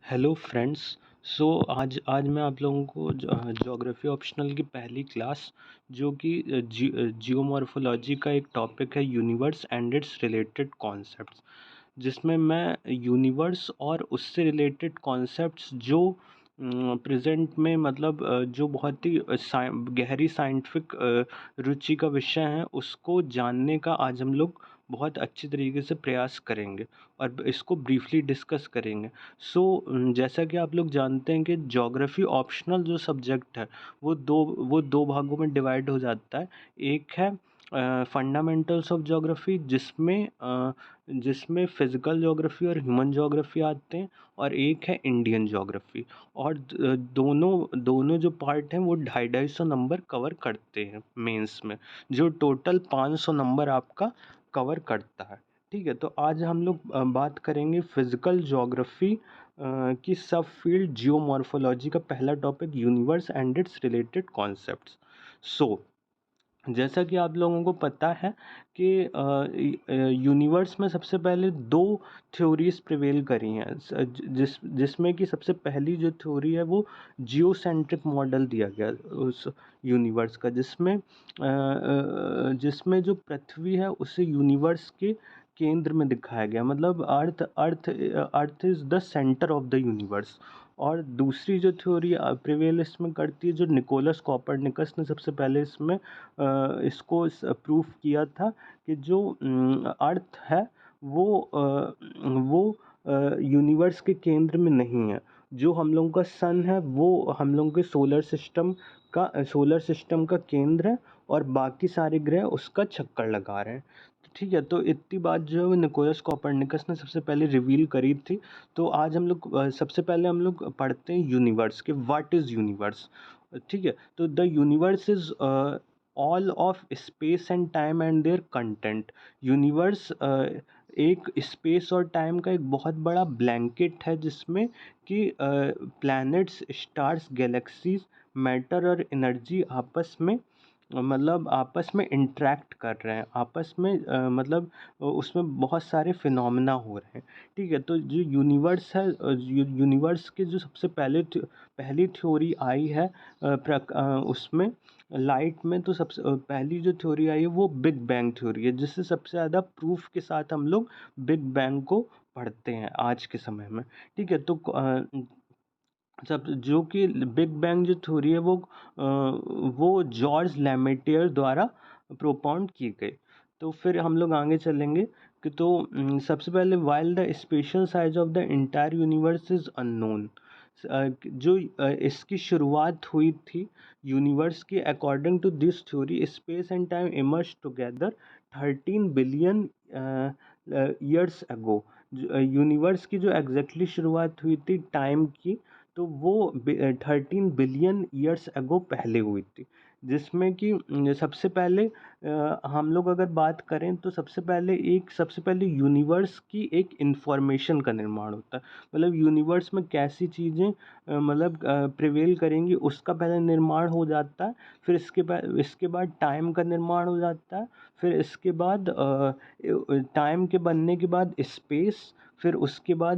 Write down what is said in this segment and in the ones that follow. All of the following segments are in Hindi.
Hello friends. सो आज आज मैं आप लोगों को ज्योग्राफी ऑप्शनल की पहली क्लास जो कि जियोमॉर्फोलॉजी का एक टॉपिक है universe and its related concepts, जिसमें मैं यूनिवर्स और उससे रिलेटेड कॉन्सेप्ट्स जो प्रेजेंट में मतलब जो बहुत ही गहरी साइंटिफिक रुचि का विषय है उसको जानने का आज हम लोग बहुत अच्छी तरीके से प्रयास करेंगे और इसको ब्रीफली डिस्कस करेंगे। जैसा कि आप लोग जानते हैं कि ज्योग्राफी ऑप्शनल जो सब्जेक्ट है वो दो भागों में डिवाइड हो जाता है। एक है फंडामेंटल्स ऑफ ज्योग्राफी जिसमें फिजिकल ज्योग्राफी और ह्यूमन ज्योग्राफी आते हैं, और एक है इंडियन ज्योग्राफी। और दोनों दोनों जो पार्ट हैं वो 250-250 नंबर कवर करते हैं मेंस में, जो टोटल 500 नंबर आपका कवर करता है। ठीक है, तो आज हम लोग बात करेंगे फिजिकल ज्योग्राफी की सब फील्ड जियोमॉर्फोलॉजी का पहला topic universe and its related concepts. So जैसा कि आप लोगों को पता है कि यूनिवर्स में सबसे पहले दो थ्योरीज प्रिवेल करी हैं, जिसमें कि सबसे पहली जो थ्योरी है वो जियोसेंट्रिक मॉडल दिया गया उस यूनिवर्स का, जिसमें जो पृथ्वी है उसे यूनिवर्स के केंद्र में दिखाया गया, मतलब earth is the centre of the universe. और दूसरी जो थ्योरी प्रिवेल इसमें करती है, जो निकोलस कॉपरनिकस ने सबसे पहले इसमें इसको प्रूफ किया था कि जो अर्थ है वो यूनिवर्स के केंद्र में नहीं है। जो हम लोगों का सन है वो हम लोगों के सोलर सिस्टम का केंद्र है, और बाकी सारे ग्रह उसका चक्कर लगा रहे हैं। ठीक है, तो इतनी बात जो है निकोलस कॉपरनिकस ने सबसे पहले रिवील करी थी। तो आज हम लोग सबसे पहले हम लोग पढ़ते हैं यूनिवर्स के, व्हाट इज़ यूनिवर्स। ठीक है, तो the universe is all of space and time and their content. Universe एक स्पेस और टाइम का एक बहुत बड़ा ब्लैंकेट है, जिसमें कि प्लैनेट्स, स्टार्स, गैलेक्सीज, मैटर और एनर्जी आपस में इंटरेक्ट कर रहे हैं, आपस में मतलब उसमें बहुत सारे फिनोमेना हो रहे हैं। ठीक है, तो जो यूनिवर्स है, यूनिवर्स के जो सबसे पहली थ्योरी आई है उसमें लाइट में, तो सबसे पहली जो थ्योरी आई है वो बिग बैंग थ्योरी है, जिससे सबसे ज़्यादा प्रूफ के साथ हम लोग बिग बैंग को पढ़ते हैं आज के समय में। ठीक है, तो सब जो कि बिग बैंग जो थ्योरी है वो जॉर्ज लैमेटियर द्वारा प्रोपाउंड की गई। तो फिर हम लोग आगे चलेंगे कि सबसे पहले while the spatial size of the entire universe is unknown, इसकी शुरुआत हुई थी यूनिवर्स की, according to this theory space and time emerge together 13 billion years ago. Universe की जो एग्जैक्टली शुरुआत हुई थी टाइम की, तो वो 13 बिलियन ईयर्स अगो पहले हुई थी, जिसमें कि सबसे पहले हम लोग अगर बात करें तो सबसे पहले यूनिवर्स की एक इंफॉर्मेशन का निर्माण होता है। मतलब यूनिवर्स में कैसी चीज़ें मतलब प्रिवेल करेंगी उसका पहले निर्माण हो जाता है। फिर इसके बाद टाइम का निर्माण हो जाता है। फिर इसके बाद टाइम के बनने के बाद स्पेस, फिर उसके बाद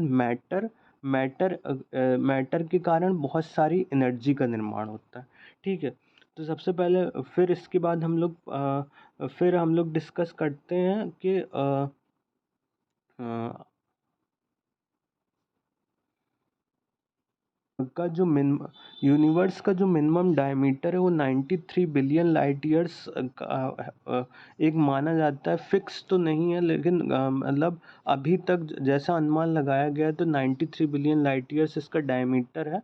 मैटर के कारण बहुत सारी एनर्जी का निर्माण होता है। ठीक है, तो सबसे पहले फिर हम लोग डिस्कस करते हैं कि अ, का जो मिन यूनिवर्स का जो मिनिमम डायमीटर है वो 93 बिलियन लाइट ईयर्स एक माना जाता है। फिक्स तो नहीं है, लेकिन मतलब अभी तक जैसा अनुमान लगाया गया है तो 93 बिलियन लाइट ईयर्स इसका डायमीटर है।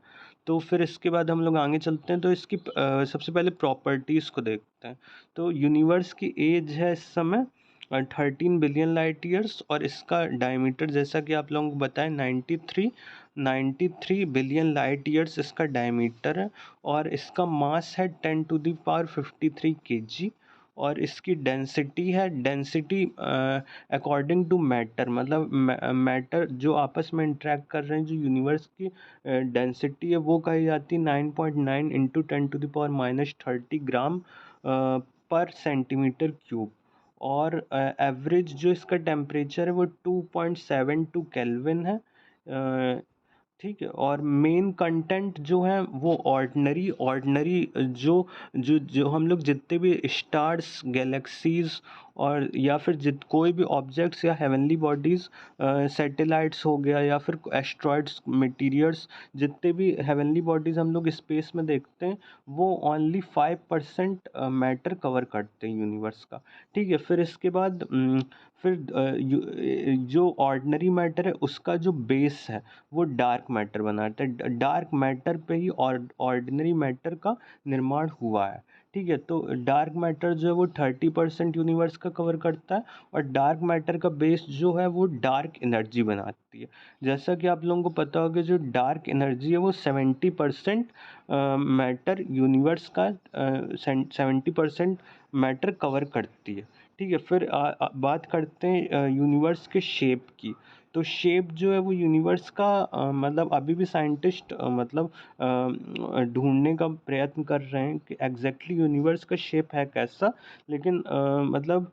तो फिर इसके बाद हम लोग आगे चलते हैं, तो इसकी सबसे पहले प्रॉपर्टीज़ को देखते हैं। तो यूनिवर्स की एज है इस समय 13 बिलियन लाइट ईयर्स, और इसका डायमीटर जैसा कि आप लोगों को बताएं 93 बिलियन लाइट ईयर्स इसका डायमीटर है। और इसका मास है 10⁵ और इसकी डेंसिटी अकॉर्डिंग टू मैटर, मतलब मैटर जो आपस में इंटरेक्ट कर रहे हैं, जो यूनिवर्स की डेंसिटी है वो कही जाती है 9.9 इंटू 10⁻30 ग्राम पर सेंटीमीटर क्यूब। और एवरेज जो इसका टेम्परेचर है वो 2.72 केल्विन है। ठीक है। और मेन कंटेंट जो है वो ऑर्डिनरी ऑर्डिनरी जो जो जो हम लोग जितने भी स्टार्स, गैलेक्सीज और या फिर जित कोई भी ऑब्जेक्ट्स या हेवनली बॉडीज, सैटेलाइट्स हो गया या फिर एस्ट्रॉइड्स, मटीरियल्स, जितने भी हेवनली बॉडीज हम लोग स्पेस में देखते हैं वो ओनली 5% मैटर कवर करते हैं यूनिवर्स का। ठीक है। फिर इसके बाद फिर जो ऑर्डिनरी मैटर है उसका जो बेस है वो डार्क मैटर बनाता है। डार्क मैटर पे ही ऑर्डिनरी मैटर का निर्माण हुआ है। ठीक है। तो डार्क मैटर जो है वो 30% यूनिवर्स का कवर करता है और डार्क मैटर का बेस जो है वो डार्क एनर्जी बनाती है। जैसा कि आप लोगों को पता होगा जो डार्क एनर्जी है वो 70% मैटर यूनिवर्स का 70% मैटर कवर करती है। ठीक है। फिर बात करते हैं यूनिवर्स के शेप की। तो शेप जो है वो यूनिवर्स का मतलब अभी भी साइंटिस्ट मतलब ढूंढने का प्रयत्न कर रहे हैं कि एग्जैक्टली यूनिवर्स का शेप है कैसा। लेकिन मतलब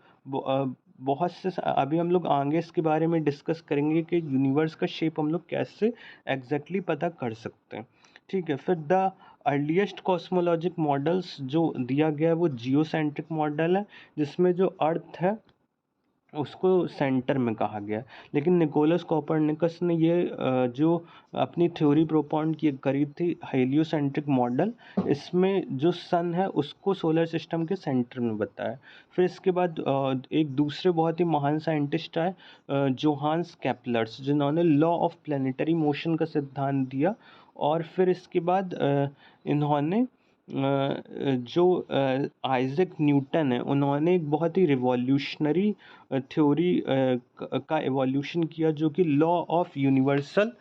बहुत से अभी हम लोग आगे इसके बारे में डिस्कस करेंगे कि यूनिवर्स का शेप हम लोग कैसे एग्जैक्टली पता कर सकते हैं। ठीक है। फिर द अर्लीस्ट कॉस्मोलॉजिक मॉडल्स जो दिया गया है वो जियोसेंट्रिक मॉडल है, जिसमें जो अर्थ है उसको सेंटर में कहा गया। लेकिन निकोलस कोपरनिकस ने ये जो अपनी थ्योरी प्रोपाउंड की करी थी हेलियोसेंट्रिक मॉडल, इसमें जो सन है उसको सोलर सिस्टम के सेंटर में बताया। फिर इसके बाद एक दूसरे बहुत ही महान साइंटिस्ट आए, जोहान्स केपलर्स, जिन्होंने लॉ ऑफ प्लेनेटरी मोशन का सिद्धांत दिया। और फिर इसके बाद इन्होंने जो आइजैक न्यूटन है उन्होंने एक बहुत ही रिवॉल्यूशनरी थ्योरी का एवोल्यूशन किया जो कि लॉ ऑफ यूनिवर्सल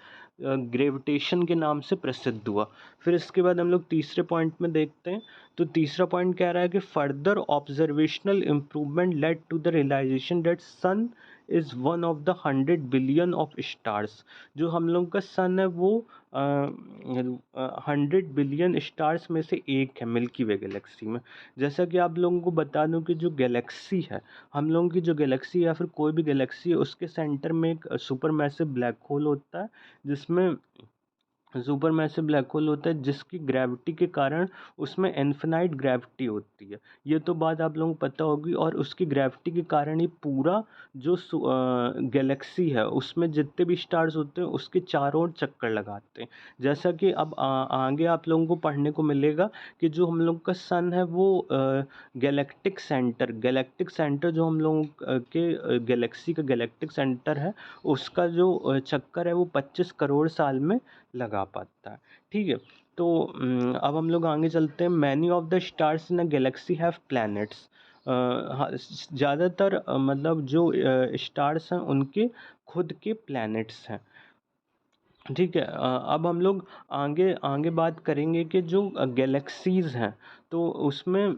ग्रेविटेशन के नाम से प्रसिद्ध हुआ। फिर इसके बाद हम लोग तीसरे पॉइंट में देखते हैं। तो तीसरा पॉइंट कह रहा है कि further observational improvement led to the realization that sun is one of the 100 billion of stars. जो हम लोग का सन है वो 100 बिलियन स्टार्स में से एक है मिल्की वे गैलेक्सी में। जैसा कि आप लोगों को बता दूं कि जो गैलेक्सी है, हम लोगों की जो गैलेक्सी या फिर कोई भी गैलेक्सी है उसके सेंटर में एक सुपर मैसिव ब्लैक होल होता है, जिसमें सुपर मैसिव ब्लैक होल होता है जिसकी ग्रेविटी के कारण उसमें इन्फिनाइट ग्रेविटी होती है। ये तो बात आप लोगों को पता होगी। और उसकी ग्रेविटी के कारण ही पूरा जो गैलेक्सी है उसमें जितने भी स्टार्स होते हैं उसके चारों ओर चक्कर लगाते हैं। जैसा कि अब आगे आप लोगों को पढ़ने को मिलेगा कि जो हम लोग का सन है वो गैलेक्टिक सेंटर जो हम लोगों के गैलेक्सी का गैलेक्टिक सेंटर है उसका जो चक्कर है वो 25 करोड़ साल में लगा पाता है। ठीक है। तो अब हम लोग आगे चलते हैं। Many of the stars in a Galaxy have planets. ज़्यादातर मतलब जो स्टार्स हैं उनके खुद के प्लैनेट्स हैं। ठीक है। अब हम लोग आगे आगे बात करेंगे कि जो गैलेक्सीज़ हैं तो उसमें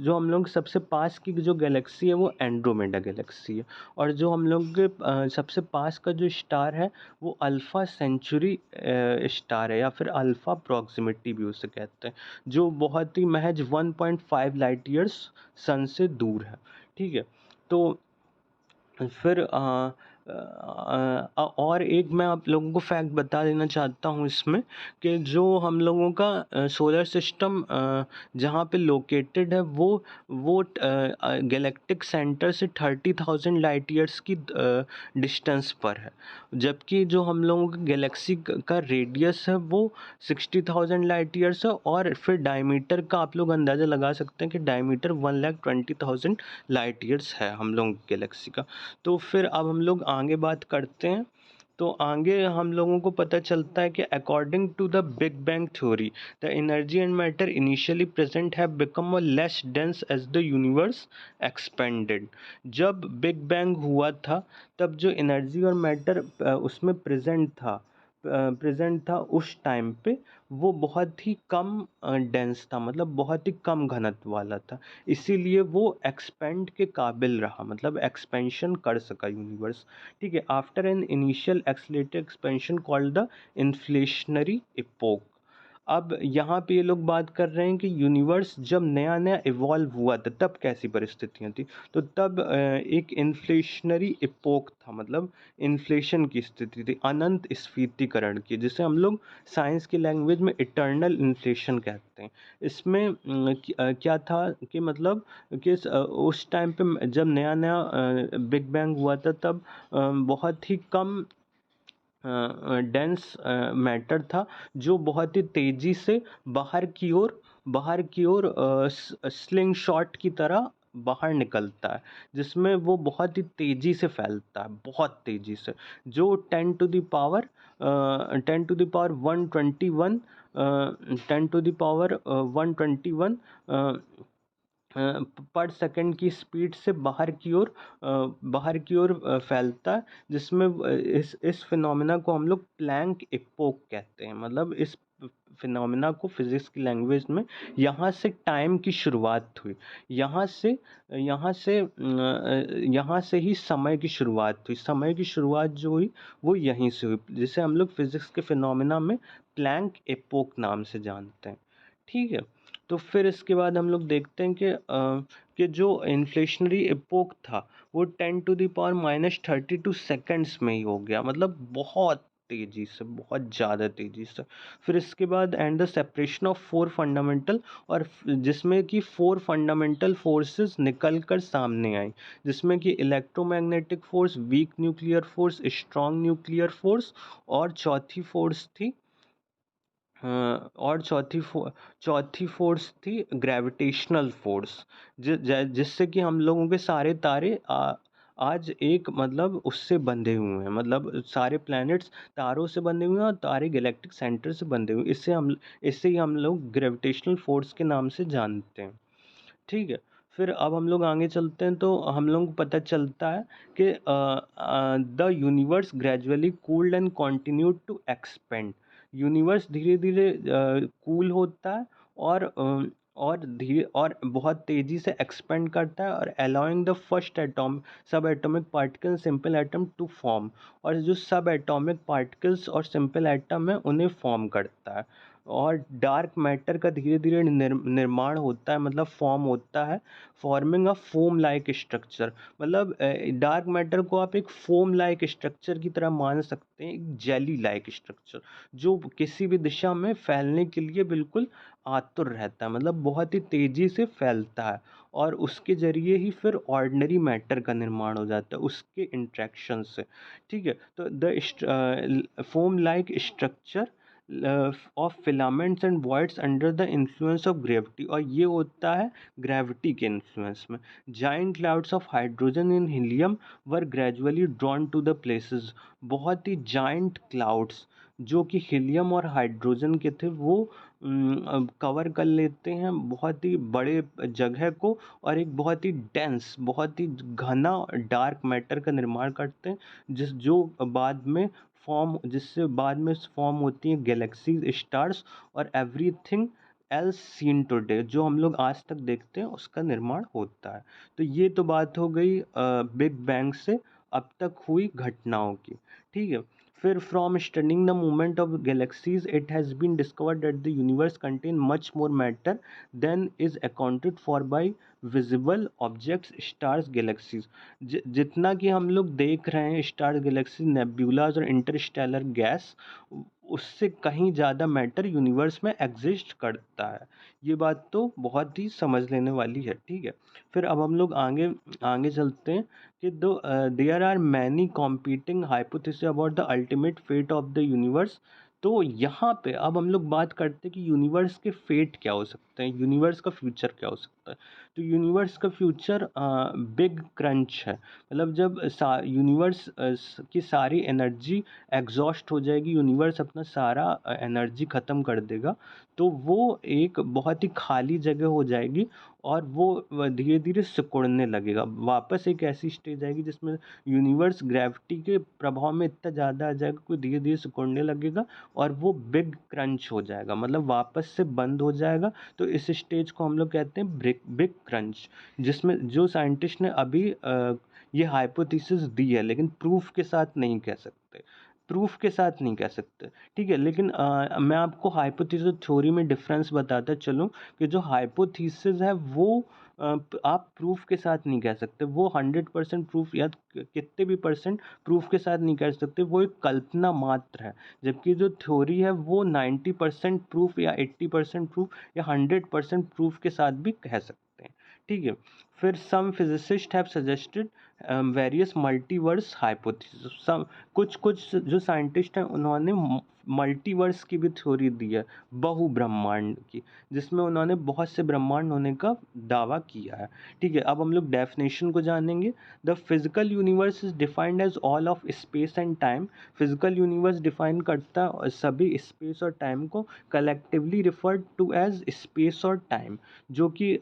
जो हम लोग सबसे पास की जो गैलेक्सी है वो एंड्रोमेडा गैलेक्सी है। और जो हम लोग के सबसे पास का जो स्टार है वो अल्फ़ा सेंचुरी स्टार है या फिर अल्फ़ा प्रॉक्सिमिटी भी उसे कहते हैं, जो बहुत ही महज 1.5 लाइट ईयर्स सन से दूर है। ठीक है। तो फिर और एक मैं आप लोगों को फैक्ट बता देना चाहता हूँ इसमें कि जो हम लोगों का सोलर सिस्टम जहाँ पे लोकेटेड है वो गैलेक्टिक सेंटर से 30,000 लाइट ईयर्स की डिस्टेंस पर है। जबकि जो हम लोगों का गैलेक्सी का रेडियस है वो 60,000 लाइट ईयर्स है। और फिर डायमीटर का आप लोग अंदाज़ा लगा सकते हैं कि डायमीटर 1,20,000 लाइट ईयर्स है हम लोग गैलेक्सी का। तो फिर अब हम लोग आगे बात करते हैं। तो आगे हम लोगों को पता चलता है कि according to the big bang theory the energy and matter initially present have become a less dense as the universe expanded. जब बिग बैंग हुआ था तब जो एनर्जी और मैटर उसमें प्रेजेंट था उस टाइम पे वो बहुत ही कम डेंस था, मतलब बहुत ही कम घनत्व वाला था। इसीलिए वो एक्सपेंड के काबिल रहा, मतलब एक्सपेंशन कर सका यूनिवर्स। ठीक है। After an initial accelerated expansion called the inflationary epoch. अब यहाँ पे ये लोग बात कर रहे हैं कि यूनिवर्स जब नया नया इवॉल्व हुआ था तब कैसी परिस्थितियाँ थी। तो तब एक इन्फ्लेशनरी इपोक था, मतलब इन्फ्लेशन की स्थिति थी, अनंत स्फीतीकरण की, जिसे हम लोग साइंस की लैंग्वेज में इटर्नल इन्फ्लेशन कहते हैं। इसमें क्या था कि मतलब कि उस टाइम पे जब नया नया बिग बैंग हुआ था तब बहुत ही कम डेंस मैटर था, जो बहुत ही तेज़ी से बाहर की ओर स्लिंग शॉट की तरह बाहर निकलता है, जिसमें वो बहुत ही तेज़ी से फैलता है, बहुत तेज़ी से, जो 10 to the power 121 10 to the power 121 पर सेकंड की स्पीड से बाहर की ओर फैलता है, जिसमें इस फिनोमेना को हम लोग प्लैंक इपोक कहते हैं। मतलब इस फिनोमेना को फिजिक्स की लैंग्वेज में यहाँ से टाइम की शुरुआत हुई, यहाँ से यहाँ से ही समय की शुरुआत हुई। समय की शुरुआत जो हुई वो यहीं से हुई, जिसे हम लोग फिजिक्स के फिनोमेना में प्लैंक इपोक नाम से जानते हैं। ठीक है, तो फिर इसके बाद हम लोग देखते हैं कि जो इन्फ्लेशनरी इपोक था वो 10 टू द पावर -32 सेकंड्स में ही हो गया, मतलब बहुत तेज़ी से, बहुत ज़्यादा तेज़ी से। फिर इसके बाद and the separation of 4 fundamental, और जिसमें कि 4 फंडामेंटल फोर्सेस निकल कर सामने आई, जिसमें कि electromagnetic force, weak nuclear force, strong nuclear force, और चौथी फोर्स थी ग्रेविटेशनल फोर्स, जिससे कि हम लोगों के सारे तारे आज एक मतलब उससे बंधे हुए हैं, मतलब सारे प्लैनेट्स तारों से बंधे हुए हैं और तारे गैलेक्टिक सेंटर से बंधे हुए हैं। इससे ही हम लोग ग्रेविटेशनल फोर्स के नाम से जानते हैं। ठीक है, फिर अब हम लोग आगे चलते हैं तो हम लोग को पता चलता है कि the universe gradually cooled and continued to expand. Universe धीरे धीरे कूल होता है और धीरे और बहुत तेज़ी से एक्सपेंड करता है, और allowing the first atom subatomic particle simple atom to form, और जो सब एटॉमिक पार्टिकल्स और सिंपल एटम है उन्हें फॉर्म करता है। और डार्क मैटर का धीरे धीरे निर्माण होता है, मतलब फॉर्म होता है, forming a foam like structure. मतलब डार्क मैटर को आप एक फोम लाइक स्ट्रक्चर की तरह मान सकते हैं, एक जेली लाइक स्ट्रक्चर, जो किसी भी दिशा में फैलने के लिए बिल्कुल आतुर रहता है, मतलब बहुत ही तेज़ी से फैलता है, और उसके ज़रिए ही फिर ऑर्डिनरी मैटर का निर्माण हो जाता है उसके इंट्रैक्शन से। ठीक है, तो the foam like structure of filaments and voids under the influence of gravity, और ये होता है ग्रेविटी के इन्फ्लुएंस में। Giant clouds of hydrogen and helium were gradually drawn to the places. बहुत ही जाइंट क्लाउड्स जो कि हीलियम और हाइड्रोजन के थे वो कवर कर लेते हैं बहुत ही बड़े जगह को, और एक बहुत ही डेंस, बहुत ही घना डार्क मैटर का निर्माण करते हैं, जिससे बाद में फॉर्म होती हैं गैलेक्सीज, स्टार्स और एवरीथिंग एल्स सीन टुडे, जो हम लोग आज तक देखते हैं उसका निर्माण होता है। तो ये तो बात हो गई बिग बैंग से अब तक हुई घटनाओं की। ठीक है, फिर from studying the movement of galaxies it has been discovered that the universe contain much more matter than is accounted for by visible objects, stars, galaxies. जितना कि हम लोग देख रहे हैं स्टार्स, गैलेक्सी, नेब्यूलाज और इंटरस्टेलर गैस, उससे कहीं ज़्यादा मैटर यूनिवर्स में एग्जिस्ट करता है। ये बात तो बहुत ही समझ लेने वाली है। ठीक है, फिर अब हम लोग आगे आगे चलते हैं कि दो there are many competing hypothesis about the ultimate fate of the universe. तो यहाँ पे अब हम लोग बात करते हैं कि यूनिवर्स के फेट क्या हो सकते हैं, यूनिवर्स का फ्यूचर क्या हो सकता है। तो यूनिवर्स का फ्यूचर बिग क्रंच है, मतलब जब यूनिवर्स की सारी एनर्जी एग्जॉस्ट हो जाएगी, यूनिवर्स अपना सारा एनर्जी ख़त्म कर देगा, तो वो एक बहुत ही खाली जगह हो जाएगी, और वो धीरे धीरे सिकुड़ने लगेगा। वापस एक ऐसी स्टेज आएगी जिसमें यूनिवर्स ग्रेविटी के प्रभाव में इतना ज़्यादा आ जाएगा कि धीरे धीरे सिकुड़ने लगेगा, और वो बिग क्रंच हो जाएगा, मतलब वापस से बंद हो जाएगा। तो इस स्टेज को हम लोग कहते हैं बिग क्रंच, जिसमें जो साइंटिस्ट ने अभी ये हाइपोथेसिस दी है, लेकिन प्रूफ के साथ नहीं कह सकते। प्रूफ के साथ नहीं कह सकते, ठीक है। लेकिन मैं आपको हाइपोथेसिस थ्योरी में डिफरेंस बताता चलूँ कि जो हाइपोथेसिस है वो आप प्रूफ के साथ नहीं कह सकते, वो 100% प्रूफ या कितने भी परसेंट प्रूफ के साथ नहीं कह सकते, वो एक कल्पना मात्र है। जबकि जो थ्योरी है वो 90% प्रूफ या 80% प्रूफ या 100% प्रूफ के साथ भी कह सकते हैं, ठीक है। फिर some physicist have suggested various multiverse hypothesis. Some कुछ कुछ जो साइंटिस्ट हैं उन्होंने मल्टीवर्स की भी थ्योरी दी है, बहु ब्रह्मांड की, जिसमें उन्होंने बहुत से ब्रह्मांड होने का दावा किया है, ठीक है। अब हम लोग डेफिनेशन को जानेंगे। The physical universe is defined as all of space and time. Physical universe define करता है सभी स्पेस और टाइम को, collectively referred to as space और टाइम, जो कि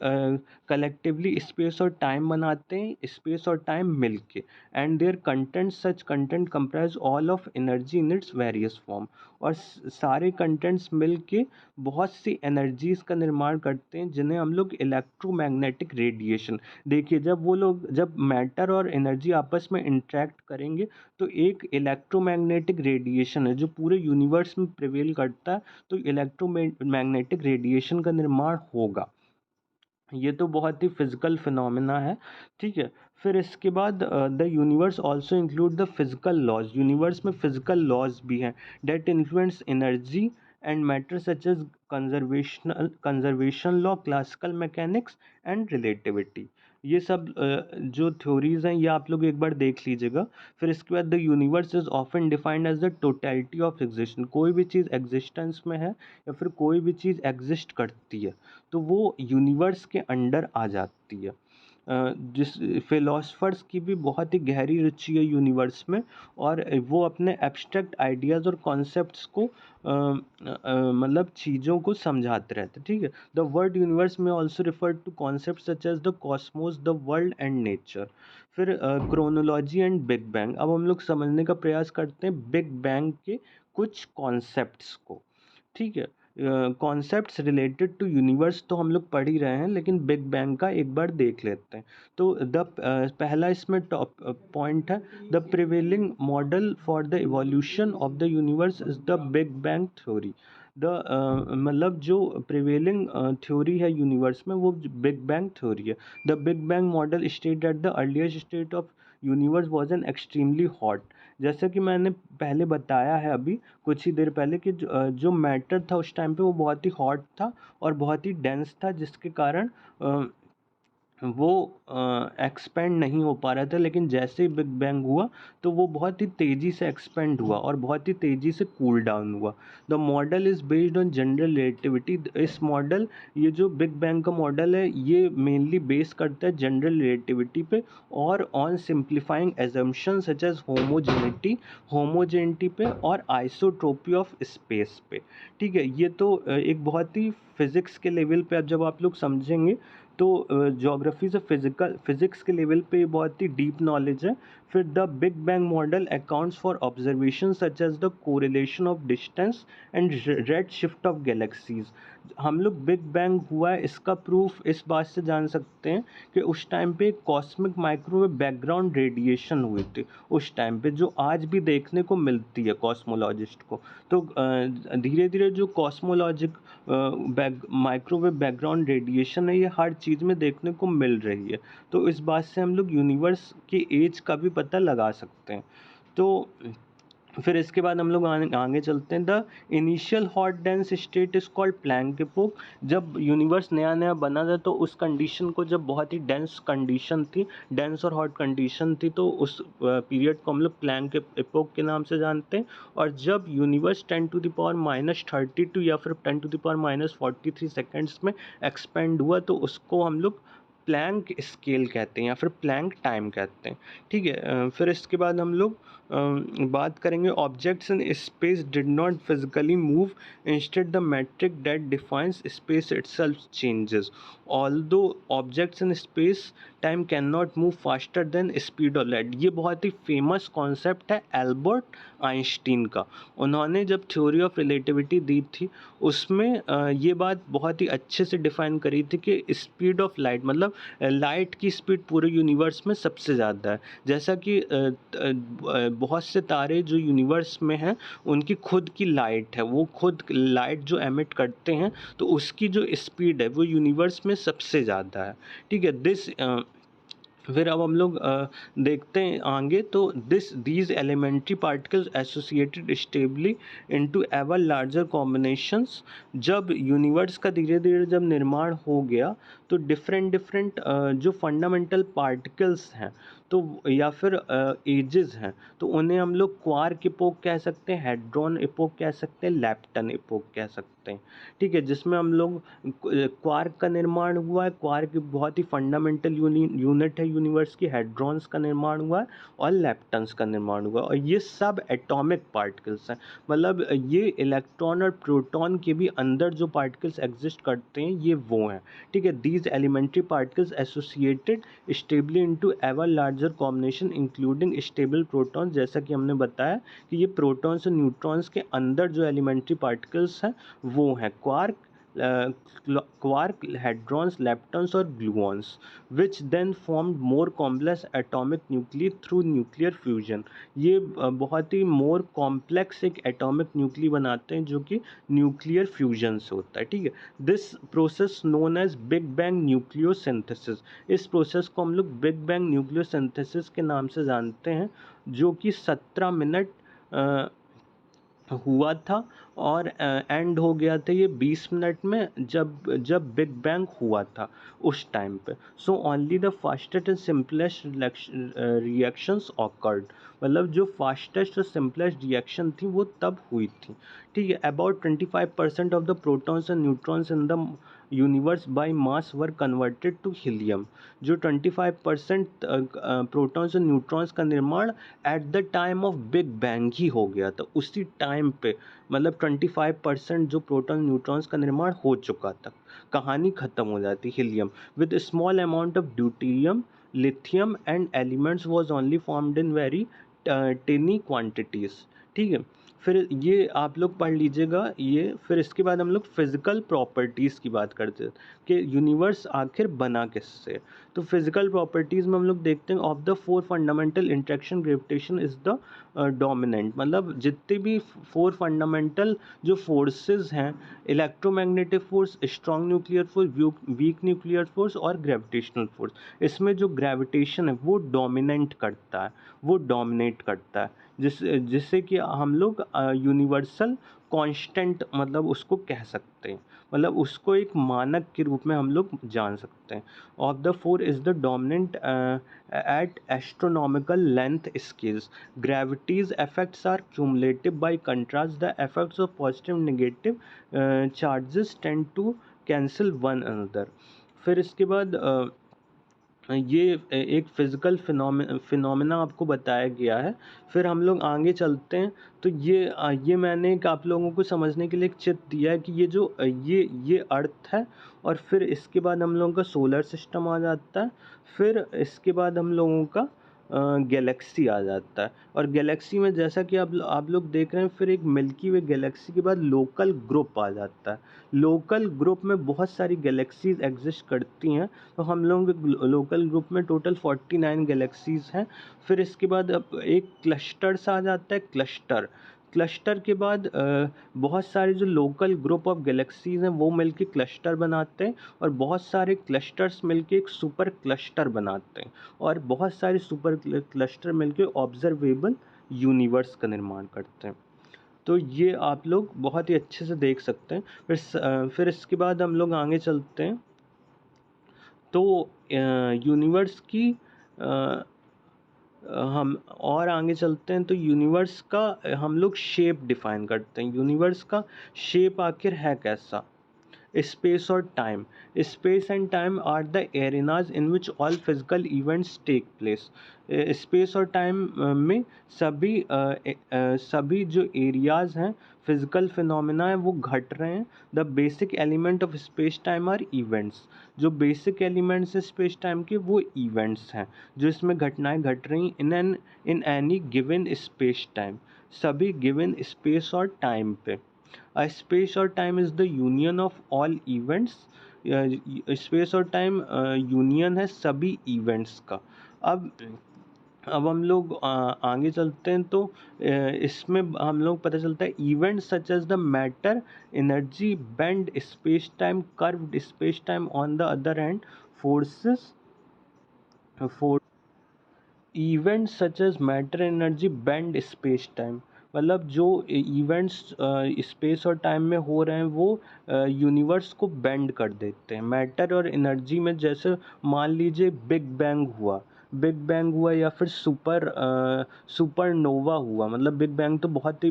कलेक्टिवली स्पेस और टाइम बनाते हैं, स्पेस और टाइम मिलके। And their content, such content comprise all of energy in its various form. और सारे कंटेंट्स मिलके बहुत सी एनर्जीज का निर्माण करते हैं, जिन्हें हम लोग इलेक्ट्रोमैग्नेटिक रेडिएशन, देखिए जब मैटर और एनर्जी आपस में इंटरेक्ट करेंगे तो एक इलेक्ट्रोमैग्नेटिक रेडिएशन है जो पूरे यूनिवर्स में प्रिवेल करता है, तो इलेक्ट्रोमैग्नेटिक रेडिएशन का निर्माण होगा। ये तो बहुत ही फिजिकल फिनोमेना है, ठीक है। फिर इसके बाद the universe also include the physical laws. Universe में फिजिकल लॉज भी हैं that influence energy and matter, such as conservation law, classical mechanics and relativity. ये सब जो थ्योरीज हैं ये आप लोग एक बार देख लीजिएगा। फिर इसके बाद the universe is often defined as the totality of existence. कोई भी चीज़ एग्जिस्टेंस में है या फिर कोई भी चीज़ एग्जिस्ट करती है तो वो यूनिवर्स के अंडर आ जाती है। जिस फिलोसफर्स की भी बहुत ही गहरी रुचि है यूनिवर्स में, और वो अपने एब्स्ट्रैक्ट आइडियाज़ और कॉन्सेप्ट्स को मतलब चीज़ों को समझाते रहते हैं, ठीक है। The word universe may also refer to concept such as the cosmos, the world and nature. फिर क्रोनोलॉजी एंड बिग बैंग। अब हम लोग समझने का प्रयास करते हैं बिग बैंग के कुछ कॉन्सेप्ट्स को, ठीक है। कॉन्सेप्ट्स रिलेटेड टू यूनिवर्स तो हम लोग पढ़ ही रहे हैं, लेकिन बिग बैंग का एक बार देख लेते हैं। तो पहला इसमें टॉप पॉइंट है, the prevailing model for the evolution of the universe is the big bang theory. The मतलब जो प्रिवेलिंग थ्योरी है यूनिवर्स में वो बिग बैंग थ्योरी है। The big bang model state that the earliest state of universe was an extremely hot. जैसा कि मैंने पहले बताया है अभी कुछ ही देर पहले कि जो मैटर था उस टाइम पे वो बहुत ही हॉट था और बहुत ही डेंस था, जिसके कारण वो एक्सपेंड नहीं हो पा रहा था। लेकिन जैसे ही बिग बैंग हुआ तो वो बहुत ही तेज़ी से एक्सपेंड हुआ और बहुत ही तेज़ी से कूल डाउन हुआ। The model is based on general relativity. इस मॉडल, ये जो बिग बैंग का मॉडल है ये मेनली बेस करता है जनरल रिलेटिविटी पे और on simplifying assumption such as homogeneity पे और आइसोट्रोपी ऑफ स्पेस पे, ठीक है। ये तो एक बहुत ही फिज़िक्स के लेवल पे अब जब आप लोग समझेंगे तो ज्योग्राफी से फिज़िक्स के लेवल पे बहुत ही डीप नॉलेज है। फिर the big bang model accounts for observation such as the correlation of distance and red shift of galaxies. हम लोग बिग बैंग हुआ है इसका प्रूफ इस बात से जान सकते हैं कि उस टाइम पे कॉस्मिक माइक्रोवेव बैकग्राउंड रेडिएशन हुई थी उस टाइम पे, जो आज भी देखने को मिलती है कॉस्मोलॉजिस्ट को। तो धीरे धीरे जो कॉस्मोलॉजिक माइक्रोवेव बैकग्राउंड रेडिएशन है ये हर चीज़ में देखने को मिल रही है। तो इस बात से हम लोग यूनिवर्स की एज का भी पता लगा सकते हैं। तो फिर इसके बाद हम लोग आगे चलते हैं। The initial hot dense state is called Planck epoch. जब यूनिवर्स नया नया बना था तो उस कंडीशन को, जब बहुत ही डेंस कंडीशन थी, डेंस और हॉट कंडीशन थी, तो उस पीरियड को हम लोग प्लैंक इपोक के नाम से जानते हैं। और जब यूनिवर्स 10⁻⁻32 या फिर 10⁻⁻43 सेकेंड्स में एक्सपेंड हुआ तो उसको हम लोग प्लैंक स्केल कहते हैं या फिर प्लैंक टाइम कहते हैं, ठीक है। फिर इसके बाद हम लोग बात करेंगे objects in space did not physically move, instead the metric that defines space itself changes. Although objects in space time can not move faster than speed of light. ये बहुत ही फेमस कॉन्सेप्ट है एल्बर्ट आइंस्टीन का। उन्होंने जब थ्योरी ऑफ रिलेटिविटी दी थी उसमें ये बात बहुत ही अच्छे से डिफाइन करी थी कि स्पीड ऑफ लाइट मतलब लाइट की स्पीड पूरे यूनिवर्स में सबसे ज़्यादा है। जैसा कि बहुत से तारे जो यूनिवर्स में हैं उनकी खुद की लाइट है, वो खुद लाइट जो एमिट करते हैं तो उसकी जो स्पीड है वो यूनिवर्स में सबसे ज़्यादा है। ठीक है, फिर अब हम लोग देखते हैं आगे। तो these elementary particles associated stably into ever larger combinations. जब यूनिवर्स का धीरे धीरे जब निर्माण हो गया तो डिफरेंट जो फंडामेंटल पार्टिकल्स हैं तो या फिर एजेस हैं तो उन्हें हम लोग क्वार्क इपोक कह सकते हैं, हेड्रॉन इपोक कह सकते हैं, लेप्टन इपोक कह सकते हैं। ठीक है, जिसमें हम लोग क्वार्क का निर्माण हुआ है। क्वार्क बहुत ही फंडामेंटल यूनिट है यूनिवर्स की। हेड्रॉन्स का निर्माण हुआ है और लेप्टन्स का निर्माण हुआ है। और ये सब एटॉमिक पार्टिकल्स हैं, मतलब ये इलेक्ट्रॉन और प्रोटॉन के भी अंदर जो पार्टिकल्स एग्जिस्ट करते हैं ये वो हैं। ठीक है, these elementary particles associated stably into ever larger combination including stable proton. जैसा कि हमने बताया कि ये प्रोटॉन्स और न्यूट्रॉन्स के अंदर जो एलिमेंट्री पार्टिकल्स हैं वो हैं क्वार्क, हेड्रॉन्स, लेप्टॉन्स और gluons, which then form more complex atomic nuclei through nuclear fusion. ये बहुत ही मोर कॉम्प्लेक्स एक एटॉमिक न्यूक्ली बनाते हैं जो कि न्यूक्लियर फ्यूजन से होता है। ठीक है, this process known as big bang nucleosynthesis. इस प्रोसेस को हम लोग बिग बैंग न्यूक्लियोसिंथेसिस के नाम से जानते हैं, जो कि 17 मिनट हुआ था और एंड हो गया था ये 20 मिनट में जब जब बिग बैंग हुआ था उस टाइम पे। So only the fastest and simplest reactions awkward. मतलब जो फास्टेस्ट और सिंपलेस्ट रिएक्शन थी वो तब हुई थी। ठीक है, about 25% of the protons and neutrons in the universe by mass were converted to helium. जो 25% प्रोटॉन्स और न्यूट्रॉन्स का निर्माण at the time of big bang ही हो गया था। उसी टाइम पे मतलब 25% जो प्रोटॉन न्यूट्रॉन्स का निर्माण हो चुका था, कहानी खत्म हो जाती। Helium with small amount of deuterium, lithium and elements was only formed in very टिनी quantities. ठीक है, फिर ये आप लोग पढ़ लीजिएगा ये। फिर इसके बाद हम लोग फिजिकल प्रॉपर्टीज़ की बात करते हैं कि यूनिवर्स आखिर बना किससे। तो फिजिकल प्रॉपर्टीज़ में हम लोग देखते हैं of the 4 fundamental interaction gravitation is the dominant. मतलब जितने भी 4 फंडामेंटल जो फोर्सेस हैं, electromagnetic force, strong nuclear force, weak nuclear force और ग्रेविटेशनल फोर्स, इसमें जो ग्रेविटेशन है वो डोमिनेट करता है, वो डोमिनेट करता है, जिससे कि हम लोग यूनिवर्सल कांस्टेंट मतलब उसको कह सकते हैं, मतलब उसको एक मानक के रूप में हम लोग जान सकते हैं। Of the 4 is the dominant at astronomical length scales. Gravity's effects are cumulative. By contrast, the effects of positive and negative charges tend to cancel one another. फिर इसके बाद ये एक फिज़िकल फिनोमेना आपको बताया गया है। फिर हम लोग आगे चलते हैं तो ये मैंने एक आप लोगों को समझने के लिए एक चित्र दिया है कि ये जो ये अर्थ है और फिर इसके बाद हम लोगों का सोलर सिस्टम आ जाता है। फिर इसके बाद हम लोगों का गैलेक्सी आ जाता है। और गैलेक्सी में जैसा कि आप लोग देख रहे हैं फिर एक मिल्की वे गैलेक्सी के बाद लोकल ग्रुप आ जाता है। लोकल ग्रुप में बहुत सारी गैलेक्सीज एग्जिस्ट करती हैं। तो हम लोग लोकल ग्रुप में टोटल 49 गैलेक्सीज हैं। फिर इसके बाद अब एक क्लस्टर्स आ जाता है। क्लस्टर के बाद बहुत सारे जो लोकल ग्रुप ऑफ गैलेक्सीज हैं वो मिलके क्लस्टर बनाते हैं और बहुत सारे क्लस्टर्स मिलके एक सुपर क्लस्टर बनाते हैं और बहुत सारे सुपर क्लस्टर मिलके ऑब्जर्वेबल यूनिवर्स का निर्माण करते हैं। तो ये आप लोग बहुत ही अच्छे से देख सकते हैं। फिर इसके बाद हम लोग आगे चलते हैं तो यूनिवर्स की हम और आगे चलते हैं तो यूनिवर्स का हम लोग शेप डिफाइन करते हैं। यूनिवर्स का शेप आखिर है कैसा। Space और time. Space and time are the arenas in which all physical events take place. Space और टाइम में सभी जो एरियाज हैं, फिजिकल फिनोमिना है, वो घट रहे हैं. The basic element of space time are events. जो बेसिक एलिमेंट्स हैं स्पेस टाइम के, वो इवेंट्स हैं जो इसमें घटनाएं घट रही in any given space time, सभी गिवन स्पेस और टाइम पे. स्पेस और time is the union of all events. Space और टाइम यूनियन है सभी इवेंट्स का. अब हम लोग आगे चलते हैं तो इसमें हम लोग पता चलता है event such as the matter energy bend space time curved space time. On the other hand forces events such as matter energy bend space time. मतलब जो इवेंट्स स्पेस और टाइम में हो रहे हैं वो यूनिवर्स को बेंड कर देते हैं. मैटर और एनर्जी में जैसे मान लीजिए बिग बैंग हुआ या फिर सुपरनोवा हुआ. मतलब बिग बैंग तो बहुत ही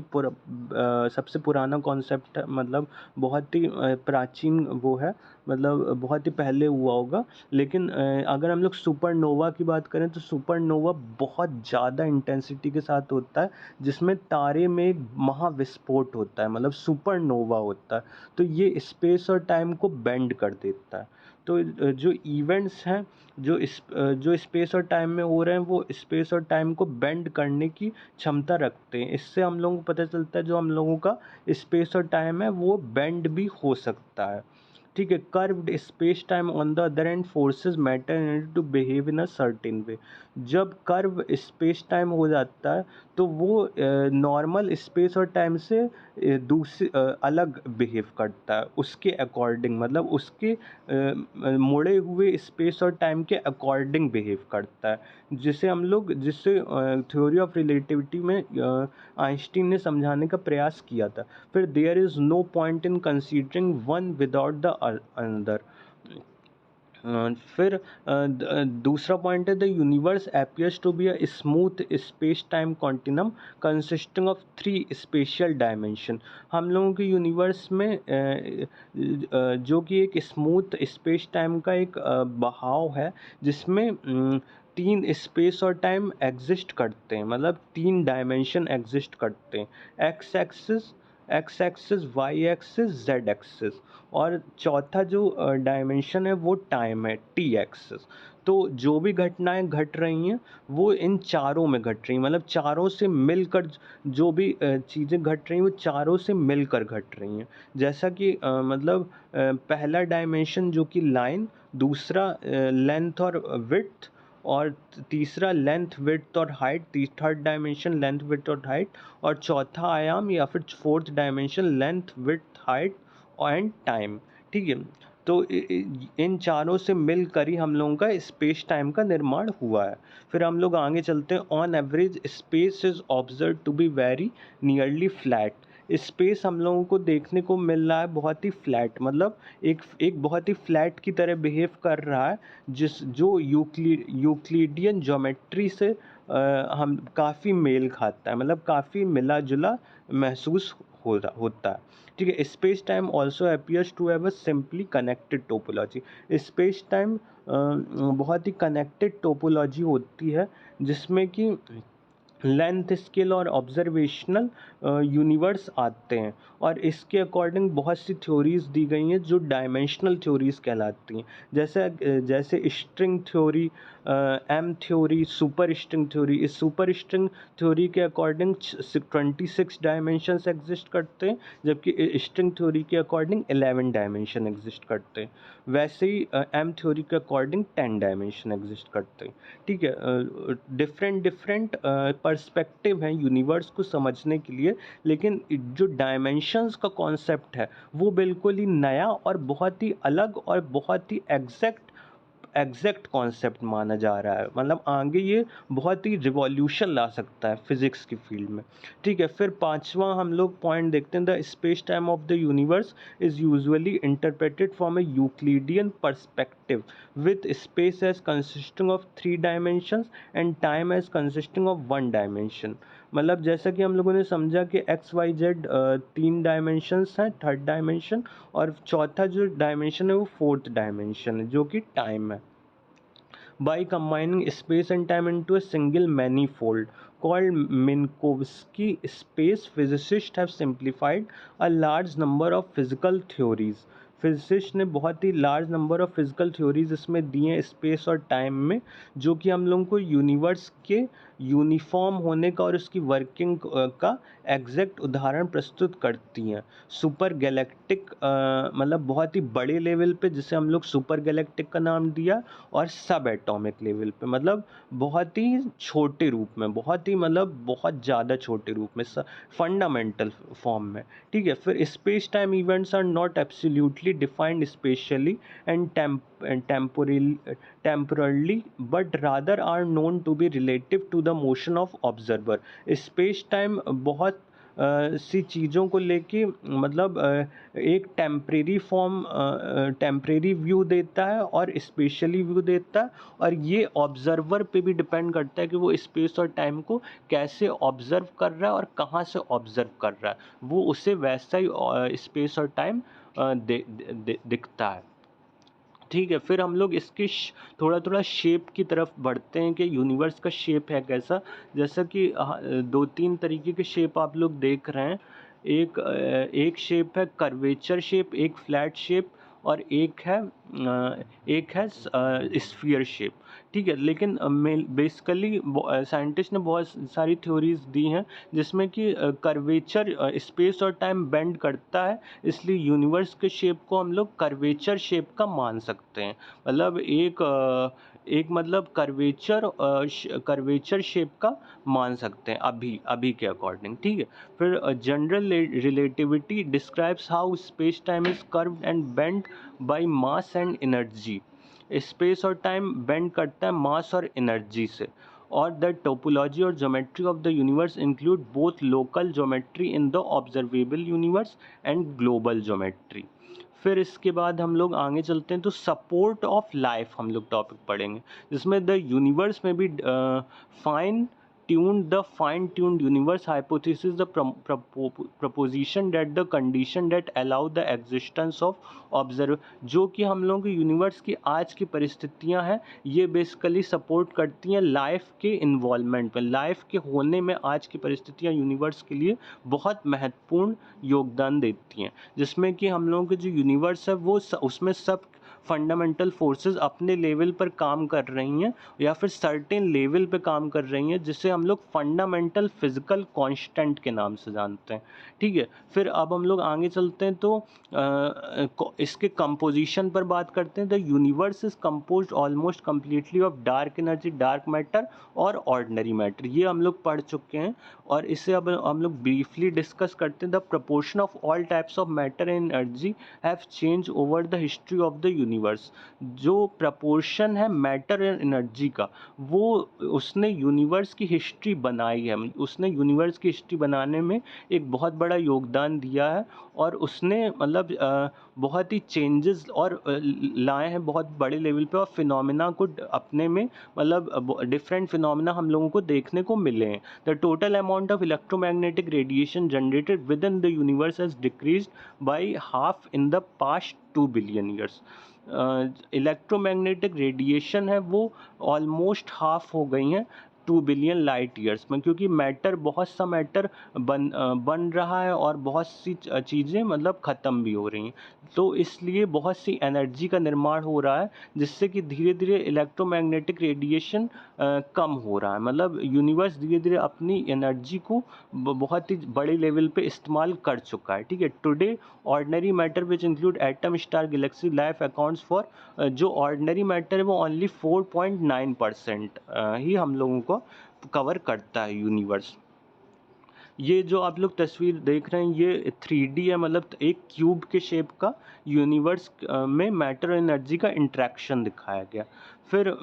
सबसे पुराना कॉन्सेप्ट है, मतलब बहुत ही प्राचीन वो है, मतलब बहुत ही पहले हुआ होगा. लेकिन अगर हम लोग सुपरनोवा की बात करें तो सुपरनोवा बहुत ज़्यादा इंटेंसिटी के साथ होता है, जिसमें तारे में एक महाविस्फोट होता है, मतलब सुपरनोवा होता है. तो ये स्पेस और टाइम को बेंड कर देता है. तो जो इवेंट्स हैं जो स्पेस और टाइम में हो रहे हैं वो स्पेस और टाइम को बेंड करने की क्षमता रखते हैं. इससे हम लोगों को पता चलता है जो हम लोगों का स्पेस और टाइम है वो बेंड भी हो सकता है. ठीक है. Curved space time on the other hand forces matter energy to behave in a certain way. जब कर्व स्पेस टाइम हो जाता है तो वो नॉर्मल स्पेस और टाइम से दूसरी अलग बिहेव करता है उसके अकॉर्डिंग, मतलब उसके मुड़े हुए स्पेस और टाइम के अकॉर्डिंग बिहेव करता है. जिससे थ्योरी ऑफ रिलेटिविटी में आइंस्टीन ने समझाने का प्रयास किया था. फिर there is no point in considering one without the another. फिर दूसरा पॉइंट है the universe appears to be a smooth space time continuum consisting of 3 spatial dimension. हम लोगों के यूनिवर्स में जो कि एक स्मूथ स्पेस टाइम का एक बहाव है, जिसमें 3 स्पेस और टाइम एग्जिस्ट करते हैं, मतलब 3 डायमेंशन एग्जिस्ट करते हैं. X axis Y axis Z axis. और चौथा जो डायमेंशन है वो टाइम है, टी एक्सिस. तो जो भी घटनाएं घट रही हैं वो इन चारों में घट रही हैं, मतलब चारों से मिलकर जो भी चीज़ें घट रही हैं वो चारों से मिलकर घट रही हैं. जैसा कि मतलब पहला डायमेंशन जो कि लाइन, दूसरा लेंथ और विड्थ, और तीसरा लेंथ विड्थ और height, third dimension length width और हाइट, और चौथा आयाम या फिर fourth dimension length width height and time. ठीक है. तो इन चारों से मिलकर ही हम लोगों का स्पेस टाइम का निर्माण हुआ है. फिर हम लोग आगे चलते हैं. On average space is observe to be very nearly flat. Space हम लोगों को देखने को मिल रहा है बहुत ही फ्लैट, मतलब एक बहुत ही फ्लैट की तरह बिहेव कर रहा है, जो यूक्लिडियन ज्योमेट्री से हम काफ़ी मेल खाता है, मतलब काफ़ी मिला जुला महसूस होता है. ठीक है. Space time also appears to have a simply connected topology. Space time बहुत ही कनेक्टेड टोपोलॉजी होती है, जिसमें कि लेंथ स्केल और ऑब्जर्वेशनल यूनिवर्स आते हैं, और इसके अकॉर्डिंग बहुत सी थ्योरीज दी गई हैं जो डायमेंशनल थ्योरीज कहलाती हैं. जैसे string theory, M theory, super string theory. इस सुपर स्ट्रिंग थ्योरी के अकॉर्डिंग 26 डायमेंशंस एग्जिस्ट करते हैं, जबकि स्ट्रिंग थ्योरी के अकॉर्डिंग 11 डायमेंशन एग्जिस्ट करते हैं. वैसे ही एम थ्योरी के अकॉर्डिंग 10 डायमेंशन एग्जिस्ट करते हैं. ठीक है. डिफरेंट पर्सपेक्टिव हैं यूनिवर्स को समझने के लिए, लेकिन जो डायमेंशंस का कॉन्सेप्ट है वो बिल्कुल ही नया और बहुत ही अलग और बहुत ही एग्जैक्ट कॉन्सेप्ट माना जा रहा है. मतलब आगे ये बहुत ही रिवॉल्यूशन ला सकता है फिजिक्स की फील्ड में. ठीक है. फिर पांचवा हम लोग पॉइंट देखते हैं. The space time of the universe is usually interpreted from A Euclidean perspective, with space as consisting of 3 dimensions and time as consisting of 1 dimension. मतलब जैसा कि हम लोगों ने समझा कि एक्स वाई जेड 3 डायमेंशंस हैं, थर्ड डायमेंशन, और चौथा जो डायमेंशन है वो फोर्थ डायमेंशन है जो कि टाइम है। By combining space and time into a single manifold called Minkowski space, physicists have simplified a large number of physical theories. Physicist ने बहुत ही large number of physical theories इसमें दी हैं स्पेस और टाइम में, जो कि हम लोगों को यूनिवर्स के यूनिफॉर्म होने का और उसकी वर्किंग का एग्जैक्ट उदाहरण प्रस्तुत करती हैं। सुपर गैलेक्टिक मतलब बहुत ही बड़े लेवल पे, जिसे हम लोग सुपर गैलेक्टिक का नाम दिया, और सब एटॉमिक लेवल पे मतलब बहुत ही छोटे रूप में, बहुत ही मतलब बहुत ज़्यादा छोटे रूप में, फंडामेंटल फॉर्म में। ठीक है, फिर space time events are not absolutely defined spatially and temporarily, but rather are known to be relative to the motion of observer. Space time बहुत सी चीज़ों को लेके मतलब एक टेम्परेरी व्यू देता है और स्पेशली व्यू देता है, और ये ऑब्जर्वर पे भी डिपेंड करता है कि वो स्पेस और टाइम को कैसे ऑब्जर्व कर रहा है और कहाँ से ऑब्जर्व कर रहा है, वो उसे वैसा ही स्पेस और टाइम दिखता है। ठीक है, फिर हम लोग इसकी थोड़ा थोड़ा शेप की तरफ बढ़ते हैं कि यूनिवर्स का शेप है कैसा। जैसा कि दो तीन तरीके के शेप आप लोग देख रहे हैं। एक शेप है कर्वेचर शेप, एक फ्लैट शेप, और एक है स्फीयर शेप। ठीक है, लेकिन बेसिकली साइंटिस्ट ने बहुत सारी थ्योरीज दी हैं जिसमें कि कर्वेचर स्पेस और टाइम बेंड करता है, इसलिए यूनिवर्स के शेप को हम लोग कर्वेचर शेप का मान सकते हैं। मतलब एक मतलब कर्वेचर शेप का मान सकते हैं अभी के अकॉर्डिंग। ठीक है, फिर general relativity describes how space time is curved and bend by mass and energy. Space और टाइम बेंड करता है मास और एनर्जी से। और द टोपोलॉजी और geometry of the universe include both local geometry in the observable universe and global geometry. फिर इसके बाद हम लोग आगे चलते हैं तो सपोर्ट ऑफ लाइफ हम लोग टॉपिक पढ़ेंगे, जिसमें द यूनिवर्स में भी fine tuned universe hypothesis, the proposition that the condition that allow the existence of observe, जो कि हम लोगों के यूनिवर्स की आज की परिस्थितियां हैं, ये बेसिकली सपोर्ट करती हैं लाइफ के इन्वॉल्वमेंट में, लाइफ के होने में आज की परिस्थितियां यूनिवर्स के लिए बहुत महत्वपूर्ण योगदान देती हैं, जिसमें कि हम लोगों के जो यूनिवर्स है वो उसमें सब फंडामेंटल फोर्सेस अपने लेवल पर काम कर रही हैं या फिर सर्टेन लेवल पे काम कर रही हैं, जिसे हम लोग फंडामेंटल फिजिकल कांस्टेंट के नाम से जानते हैं। ठीक है, फिर अब हम लोग आगे चलते हैं तो इसके कंपोजिशन पर बात करते हैं। The universe is composed almost completely off dark energy, dark matter और ऑर्डिनरी मैटर, ये हम लोग पढ़ चुके हैं, और इसे अब हम लोग ब्रीफली डिस्कस करते हैं। The proportion of all types of matter and energy have change over the history of the universe. जो प्रपोर्शन है मैटर एंड एनर्जी का, वो उसने यूनिवर्स की हिस्ट्री बनाई है, उसने यूनिवर्स की हिस्ट्री बनाने में एक बहुत बड़ा योगदान दिया है, और उसने मतलब बहुत ही चेंजेस और लाए हैं बहुत बड़े लेवल पे, और फिनोमेना को अपने में मतलब डिफरेंट फिनोमेना हम लोगों को देखने को मिले हैं। The total amount of electromagnetic radiation generated with in the universe has decreased by half in the past 2 billion years. Electromagnetic radiation है वो ऑलमोस्ट हाफ हो गई हैं 2 बिलियन लाइट ईयर्स में, क्योंकि मैटर बहुत सा मैटर बन रहा है और बहुत सी चीज़ें मतलब ख़त्म भी हो रही हैं, तो इसलिए बहुत सी एनर्जी का निर्माण हो रहा है, जिससे कि धीरे धीरे इलेक्ट्रोमैग्नेटिक रेडिएशन कम हो रहा है। मतलब यूनिवर्स धीरे धीरे अपनी एनर्जी को बहुत ही बड़े लेवल पे इस्तेमाल कर चुका है। ठीक है, today ordinary matter which include atom star Galaxy life accounts for, जो ऑर्डिनरी मैटर है वो ओनली 4.9% ही हम लोगों को कवर करता है यूनिवर्स। ये जो आप लोग तस्वीर देख रहे हैं ये 3D है, मतलब एक क्यूब के शेप का यूनिवर्स में मैटर और एनर्जी का इंट्रैक्शन दिखाया गया। फिर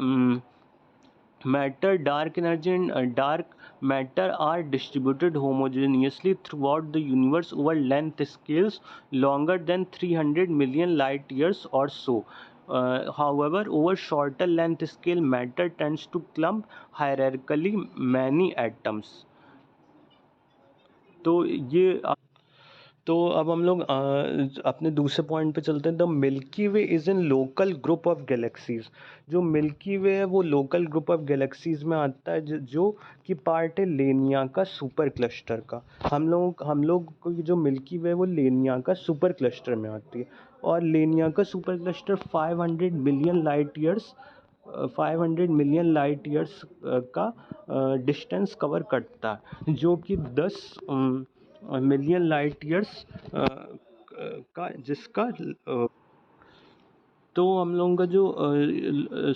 matter, dark energy and dark matter are distributed homogeneously throughout the universe over length scales longer than 300 million light years or so. However, over shorter length scale, matter tends to clump hierarchically many atoms. तो ये तो अब हम लोग अपने दूसरे पॉइंट पे चलते हैं। The milky way is in local group of galaxies. जो मिल्की वे है वो लोकल ग्रुप ऑफ गैलेक्सीज में आता है, जो कि पार्ट है लेनिया का सुपर क्लस्टर का। हम लोग को ये जो मिल्की वे है वो लेनिया का सुपर क्लस्टर में आती है। और लेनिया का super cluster 500 million light years 500 million light years का डिस्टेंस कवर करता है, जो कि 10 मिलियन लाइट ईयर्स का जिसका तो हम लोगों का जो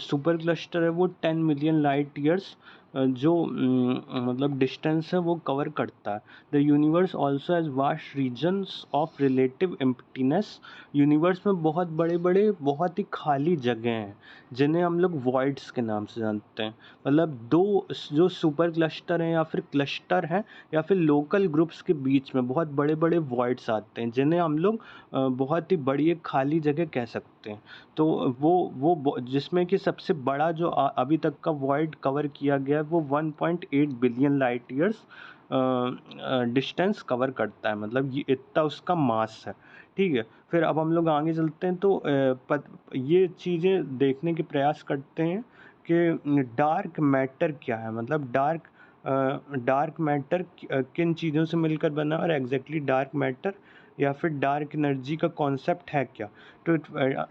सुपर क्लस्टर है वो 10 मिलियन लाइट ईयर्स जो मतलब डिस्टेंस है वो कवर करता है। The universe also has vast regions of relative emptiness. Universe में बहुत बड़े बड़े बहुत ही खाली जगह हैं जिन्हें हम लोग वॉइड्स के नाम से जानते हैं। मतलब दो जो सुपर क्लस्टर हैं या फिर क्लस्टर हैं या फिर लोकल ग्रुप्स के बीच में बहुत बड़े बड़े वॉइड्स आते हैं जिन्हें हम लोग बहुत ही बड़ी एक खाली जगह कह सकते हैं। तो वो जिसमें कि सबसे बड़ा जो अभी तक का वॉइड कवर किया गया है वो 1.8 billion light years distance cover करता है। मतलब ये इतना उसका मास है। ठीक है, फिर अब हम लोग आगे चलते हैं तो ये चीज़ें देखने के प्रयास करते हैं कि डार्क मैटर क्या है। मतलब डार्क मैटर किन चीज़ों से मिलकर बना और एग्जैक्टली डार्क मैटर या फिर डार्क एनर्जी का कॉन्सेप्ट है क्या। तो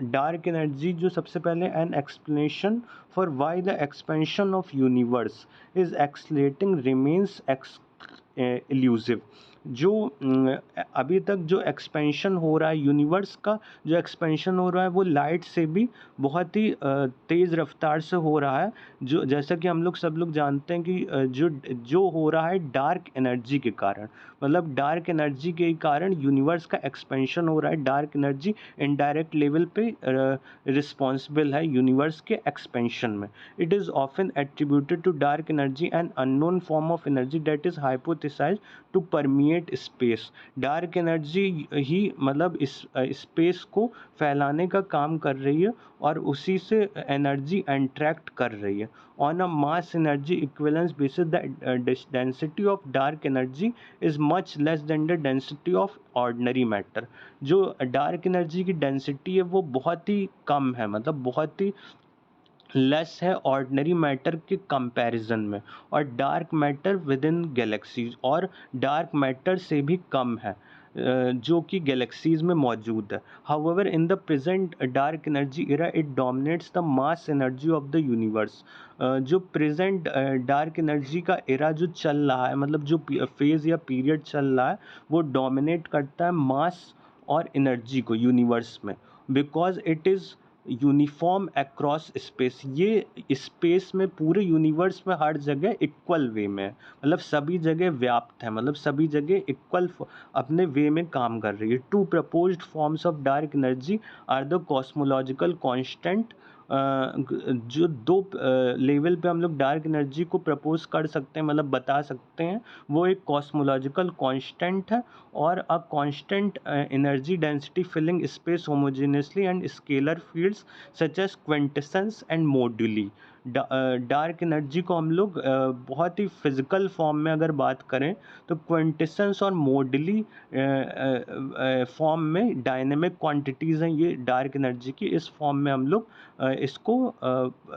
डार्क एनर्जी जो सबसे पहले an explanation for why the expansion of universe is accelerating remains elusive. जो अभी तक जो एक्सपेंशन हो रहा है यूनिवर्स का, जो एक्सपेंशन हो रहा है वो लाइट से भी बहुत ही तेज़ रफ्तार से हो रहा है। जो जैसा कि हम लोग सब लोग जानते हैं कि जो हो रहा है डार्क एनर्जी के कारण। मतलब डार्क एनर्जी के कारण यूनिवर्स का एक्सपेंशन हो रहा है। डार्क एनर्जी इनडायरेक्ट लेवल पे रिस्पॉन्सिबल है यूनिवर्स के एक्सपेंशन में। It is often attributed to dark energy and unknown form of energy that is hypothesized to permeate space. Dark energy ही मतलब इस स्पेस को फैलाने का काम कर रही है और उसी से एनर्जी एंट्रैक्ट कर रही है। On a mass energy equivalence basis the density of dark energy is much less than the density of ordinary matter. जो डार्क एनर्जी की डेंसिटी है वो बहुत ही कम है, मतलब बहुत ही लेस है ऑर्डिनरी मैटर के कंपैरिजन में। और dark matter with in galaxies और डार्क मैटर से भी कम है जो कि गैलेक्सीज में मौजूद है। However in the present dark energy era it dominates the mass energy of the universe. जो प्रेजेंट डार्क एनर्जी का एरा जो चल रहा है, मतलब जो फेज या पीरियड चल रहा है वो डोमिनेट करता है मास और एनर्जी को यूनिवर्स में, because it is uniform across space. ये स्पेस में पूरे यूनिवर्स में हर जगह इक्वल वे में है, मतलब सभी जगह व्याप्त है, मतलब सभी जगह इक्वल अपने वे में काम कर रही है। Two proposed forms of dark energy are the cosmological constant. जो दो लेवल पे हम लोग डार्क एनर्जी को प्रपोज कर सकते हैं, मतलब बता सकते हैं, वो एक कॉस्मोलॉजिकल कांस्टेंट है और a constant energy density filling space homogeneously and scalar fields such as quintessence and moduli. Dark energy को हम लोग बहुत ही फिजिकल फॉर्म में अगर बात करें तो क्विंटेसेंस और मोडुली फॉर्म में डायनेमिक क्वांटिटीज़ हैं ये डार्क एनर्जी की। इस फॉर्म में हम लोग इसको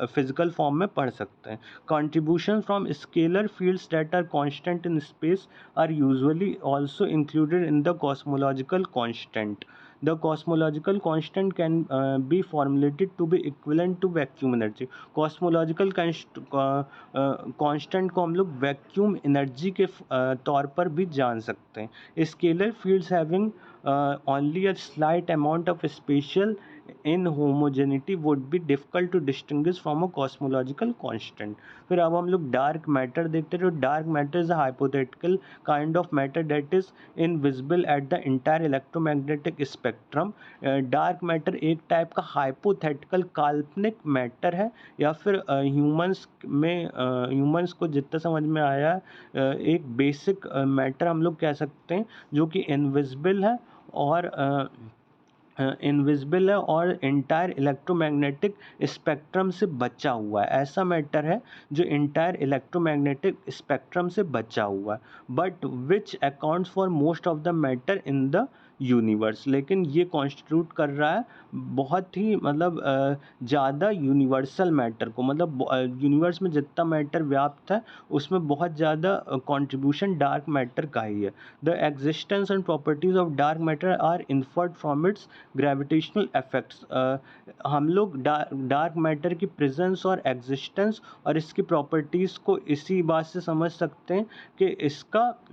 फिजिकल फॉर्म में पढ़ सकते हैं। Contribution from scalar fields that are constant in space are usually also included in the cosmological constant. The cosmological constant can be formulated to be equivalent to vacuum energy. Cosmological constant को हम लोग वैक्यूम एनर्जी के तौर पर भी जान सकते हैं। Scalar fields having only a slight amount of spatial inhomogeneity would be difficult to distinguish from a cosmological constant. फिर अब हम लोग डार्क मैटर देखते हैं। तो dark matter is a hypothetical kind of matter that is invisible at the entire electromagnetic spectrum. Dark matter एक टाइप का हाइपोथेटिकल काल्पनिक मैटर है, या फिर ह्यूमंस को जितना समझ में आया एक बेसिक मैटर हम लोग कह सकते हैं जो कि इनविजिबल है और इनविजिबल है और इंटायर इलेक्ट्रोमैग्नेटिक स्पेक्ट्रम से बचा हुआ है। ऐसा मैटर है जो इंटायर इलेक्ट्रोमैग्नेटिक स्पेक्ट्रम से बचा हुआ है, but which accounts for most of the matter in the universe. लेकिन ये कॉन्स्टिट्यूट कर रहा है बहुत ही मतलब ज़्यादा यूनिवर्सल मैटर को, मतलब यूनिवर्स में जितना मैटर व्याप्त है उसमें बहुत ज़्यादा कंट्रीब्यूशन डार्क मैटर का ही है। The existence and properties of dark matter are inferred from its gravitational effects. हम लोग डार्क मैटर की प्रेजेंस और एग्जिस्टेंस और इसकी प्रॉपर्टीज़ को इसी बात से समझ सकते हैं कि इसका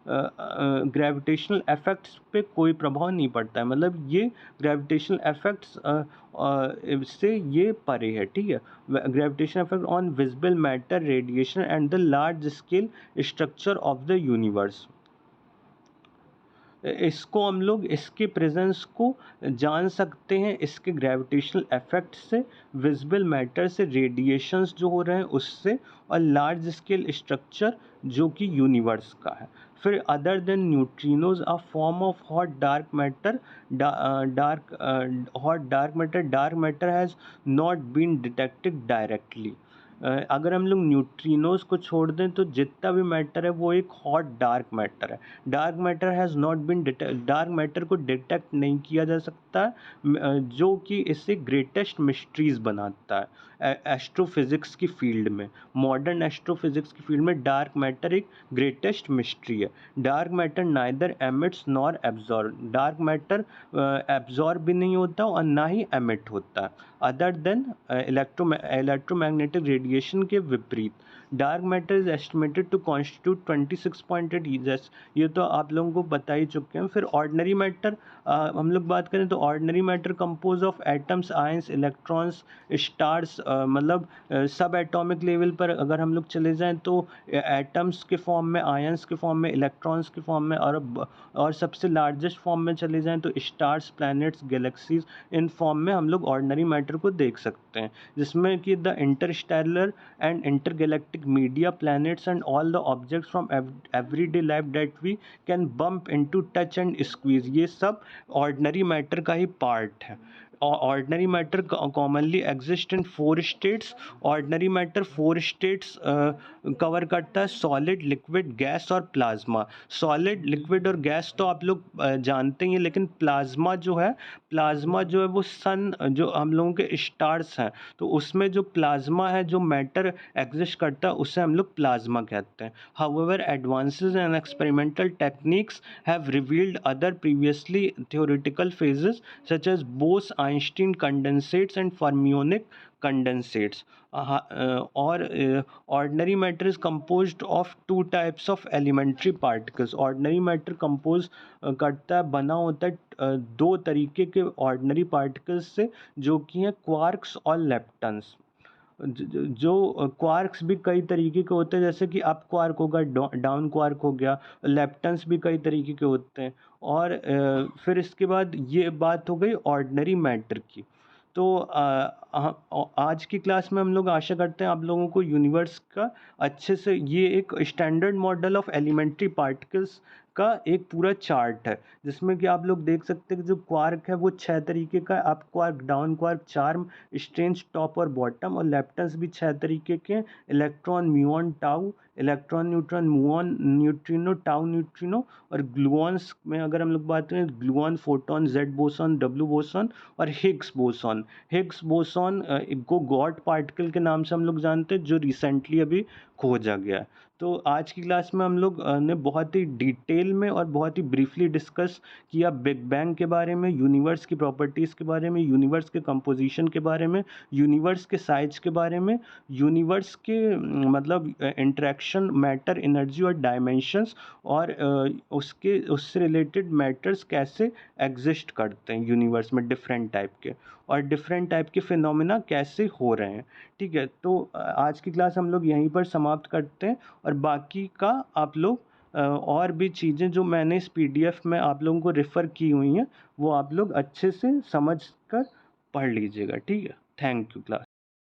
ग्रेविटेशनल इफेक्ट्स पे कोई प्रभाव नहीं पड़ता है, मतलब ये ग्रेविटेशनल इफेक्ट्स से ये परे है, ठीक है। Gravitational effect on visible matter, radiation and the large scale structure of the universe. इसको हम लोग इसके प्रेजेंस को जान सकते हैं इसके ग्रेविटेशनल इफेक्ट से, विजिबल मैटर से, रेडिएशंस जो हो रहे हैं उससे, और लार्ज स्केल स्ट्रक्चर जो कि यूनिवर्स का है। फिर other than neutrinos a form of hot dark matter, dark matter has not been detected directly. अगर हम लोग न्यूट्रिनोज को छोड़ दें तो जितना भी मैटर है वो एक हॉट डार्क मैटर है। Dark matter has not been dark matter को डिटेक्ट नहीं किया जा सकता जो कि इससे ग्रेटेस्ट मिस्ट्रीज बनाता है एस्ट्रोफिज़िक्स की फील्ड में। मॉडर्न एस्ट्रोफिज़िक्स की फील्ड में डार्क मैटर एक ग्रेटेस्ट मिस्ट्री है। Dark matter neither emits nor absorb, dark matter absorb भी नहीं होता और ना ही एमिट होता है, अदर देन इलेक्ट्रोमैग्नेटिक रेडिएशन के विपरीत। Dark matter is estimated to constitute 26.8 ईजस, ये तो आप लोगों को बता ही चुके हैं। फिर ऑर्डिनरी मैटर हम लोग बात करें तो ordinary matter compose of atoms, ions, electrons, stars, मतलब सब एटॉमिक लेवल पर अगर हम लोग चले जाएं तो एटम्स के फॉर्म में, आयंस के फॉर्म में, इलेक्ट्रॉन्स के फॉर्म में, और सबसे लार्जेस्ट फॉर्म में चले जाएं तो stars, planets, galaxies, in form में हम लोग ऑर्डिनरी मैटर को देख सकते हैं, जिसमें कि the interstellar and intergalactic media, planets and all the objects from everyday life that we can bump into, touch and squeeze, ये सब ऑर्डिनरी मैटर का ही पार्ट है। Ordinary matter commonly exist in 4 states. Ordinary matter 4 states cover करता है, सॉलिड, लिक्विड, गैस और प्लाज्मा। सॉलिड, लिक्विड और गैस तो आप लोग जानते ही हैं, लेकिन प्लाज्मा जो है वो सन, जो हम लोगों के स्टार्स हैं तो उसमें जो प्लाज्मा है, जो मैटर एग्जिस्ट करता है, उसे हम लोग प्लाज्मा कहते हैं। However advances in experimental techniques have revealed other previously theoretical phases such as Bose-Einstein condensates and fermionic condensates. Or ordinary matter is composed of 2 types of elementary particles. Ordinary matter compose करता है, बना होता है 2 तरीके के ऑर्डिनरी पार्टिकल्स से, जो कि हैं क्वार्क्स और लेप्टन्स। जो क्वार्क्स भी कई तरीके के होते हैं, जैसे कि अप क्वार्क होगा, डाउन क्वार्क हो गया, लेप्टन्स भी कई तरीके के होते हैं। और फिर इसके बाद ये बात हो गई ऑर्डिनरी मैटर की। तो आज की क्लास में हम लोग आशा करते हैं आप लोगों को यूनिवर्स का अच्छे से, ये एक standard model of elementary particles का एक पूरा चार्ट है, जिसमें कि आप लोग देख सकते हैं कि जो क्वार्क है वो 6 तरीके का है, up quark, down quark, charm, strange, top और बॉटम, और लेप्टन्स भी 6 तरीके के हैं, electron, muon, tau, electron, neutron, muon, neutrino, tau neutrino, और ग्लूऑन्स में अगर हम लोग बात करें, gluon, photon, Z boson, W boson और हिग्स बोसॉन। हिग्स बोसॉन को गॉड पार्टिकल के नाम से हम लोग जानते हैं, जो रिसेंटली अभी खोजा गया है। तो आज की क्लास में हम लोग ने बहुत ही डिटेल में और बहुत ही ब्रीफली डिस्कस किया बिग बैंग के बारे में, यूनिवर्स की प्रॉपर्टीज़ के बारे में, यूनिवर्स के कंपोजिशन के बारे में, यूनिवर्स के साइज के बारे में, यूनिवर्स के मतलब इंटरेक्शन, मैटर, एनर्जी और डायमेंशंस, और उससे रिलेटेड मैटर्स कैसे एग्जिस्ट करते हैं यूनिवर्स में, डिफरेंट टाइप के, और डिफरेंट टाइप के फिनोमेना कैसे हो रहे हैं। ठीक है, तो आज की क्लास हम लोग यहीं पर समाप्त करते हैं, और बाकी का आप लोग और भी चीज़ें जो मैंने इस PDF में आप लोगों को रेफ़र की हुई हैं वो आप लोग अच्छे से समझ कर पढ़ लीजिएगा। ठीक है, थैंक यू क्लास।